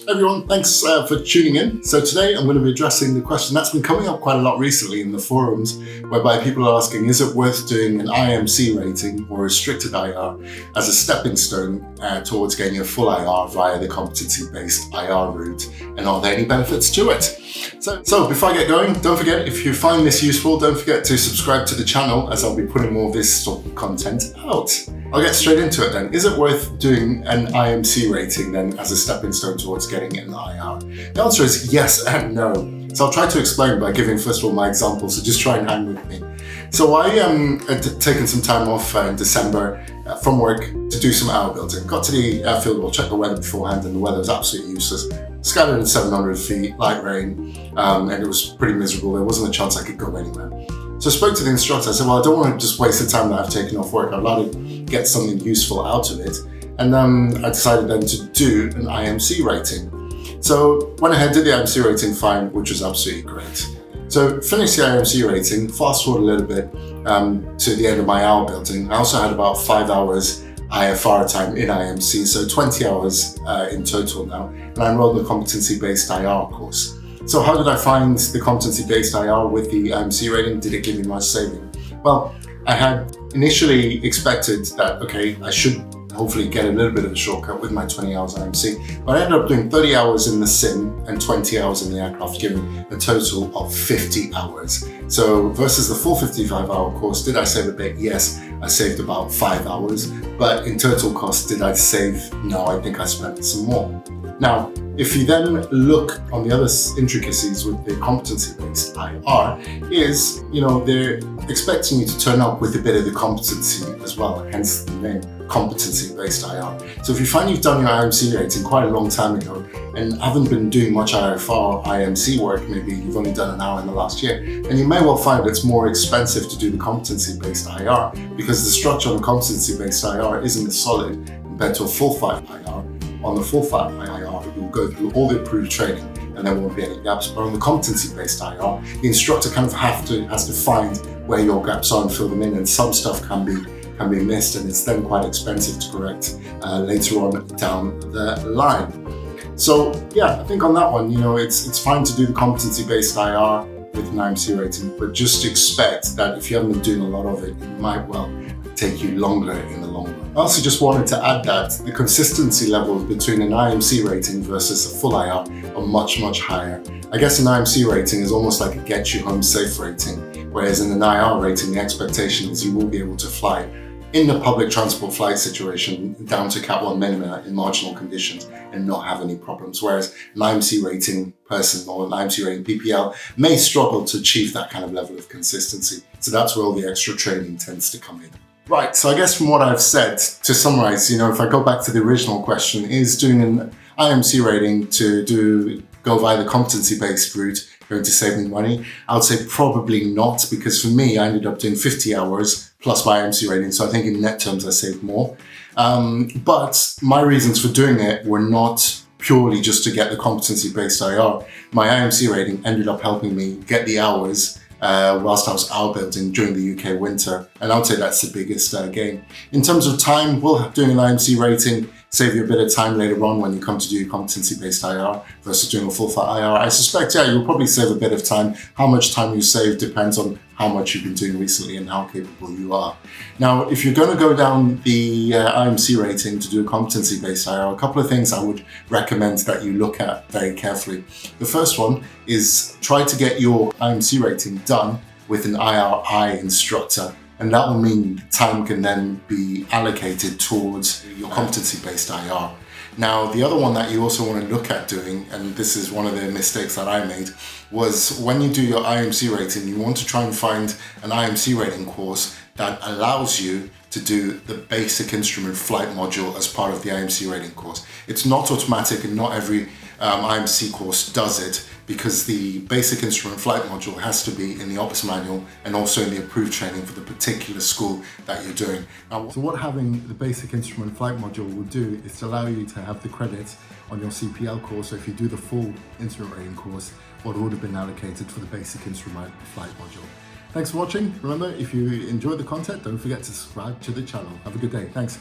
Everyone, thanks for tuning in. So today I'm going to be addressing the question that's been coming up quite a lot recently in the forums, whereby people are asking, is it worth doing an IMC rating or restricted IR as a stepping stone towards getting a full IR via the competency-based IR route, and are there any benefits to it? So before I get going, don't forget, if you find this useful, don't forget to subscribe to the channel, as I'll be putting more of this sort of content out. I'll get straight into it then. Is it worth doing an IMC rating then as a stepping stone towards getting an IR? The answer is yes and no. So I'll try to explain by giving first of all my example, so just try and hang with me. So I had taken some time off in December from work to do some hour building. Got to the airfield, we'll check the weather beforehand, and the weather was absolutely useless. Scattered at 700 feet, light rain, and it was pretty miserable. There wasn't a chance I could go anywhere. So I spoke to the instructor. I said, well, I don't want to just waste the time that I've taken off work. I'd like to get something useful out of it. And I decided then to do an IMC rating. So went ahead, did the IMC rating fine, which was absolutely great. So finished the IMC rating, fast forward a little bit to the end of my hour building. I also had about 5 hours IFR time in IMC, so 20 hours in total now. And I enrolled in the Competency-Based IR course. So how did I find the Competency-Based IR with the IMC rating? Did it give me much saving? Well, I had initially expected that, okay, I should hopefully get a little bit of a shortcut with my 20 hours IMC, but I ended up doing 30 hours in the sim and 20 hours in the aircraft, giving a total of 50 hours. So versus the full 55-hour course, did I save a bit? Yes, I saved about 5 hours, but in total cost, did I save? No, I think I spent some more. Now, if you then look on the other intricacies with the competency-based IR, is, they're expecting you to turn up with a bit of the competency as well, hence the name competency-based IR. So if you find you've done your IMC rating quite a long time ago and haven't been doing much IFR IMC work, maybe you've only done an hour in the last year, then you may well find it's more expensive to do the competency-based IR because the structure on the competency-based IR isn't as solid compared to a full-flight IR. On the full-flight IR, you'll go through all the approved training and there won't be any gaps. But on the competency-based IR, the instructor kind of has to find where your gaps are and fill them in, and some stuff can be missed, and it's then quite expensive to correct later on down the line. So yeah, I think on that one, it's fine to do the competency-based IR with an IMC rating, but just expect that if you haven't been doing a lot of it, it might well take you longer in the long run. I also just wanted to add that the consistency levels between an IMC rating versus a full IR are much, much higher. I guess an IMC rating is almost like a get you home safe rating, whereas in an IR rating, the expectation is you will be able to fly in the public transport flight situation down to Cat 1 minima in marginal conditions and not have any problems. Whereas an IMC rating person or an IMC rating PPL may struggle to achieve that kind of level of consistency. So that's where all the extra training tends to come in. Right, so I guess from what I've said, to summarize, if I go back to the original question, is doing an IMC rating to go via the competency-based route going to save me money? I would say probably not, because for me, I ended up doing 50 hours plus my IMC rating, so I think in net terms I saved more. But my reasons for doing it were not purely just to get the competency-based IR. My IMC rating ended up helping me get the hours whilst I was hour building during the UK winter, and I would say that's the biggest gain. In terms of time, doing an IMC rating save you a bit of time later on when you come to do your competency-based IR versus doing a full-flight IR. I suspect, you'll probably save a bit of time. How much time you save depends on how much you've been doing recently and how capable you are. Now, if you're going to go down the IMC rating to do a competency-based IR, a couple of things I would recommend that you look at very carefully. The first one is try to get your IMC rating done with an IRI instructor, and that will mean time can then be allocated towards your competency-based IR. Now, the other one that you also want to look at doing, and this is one of the mistakes that I made, was when you do your IMC rating, you want to try and find an IMC rating course that allows you to do the basic instrument flight module as part of the IMC rating course. It's not automatic, and not every IMC course does it, because the basic instrument flight module has to be in the ops manual and also in the approved training for the particular school that you're doing. Now, so what having the basic instrument flight module will do is to allow you to have the credits on your CPL course. So if you do the full instrument rating course, what would have been allocated for the basic instrument flight module. Thanks for watching. Remember, if you enjoyed the content, don't forget to subscribe to the channel. Have a good day. Thanks.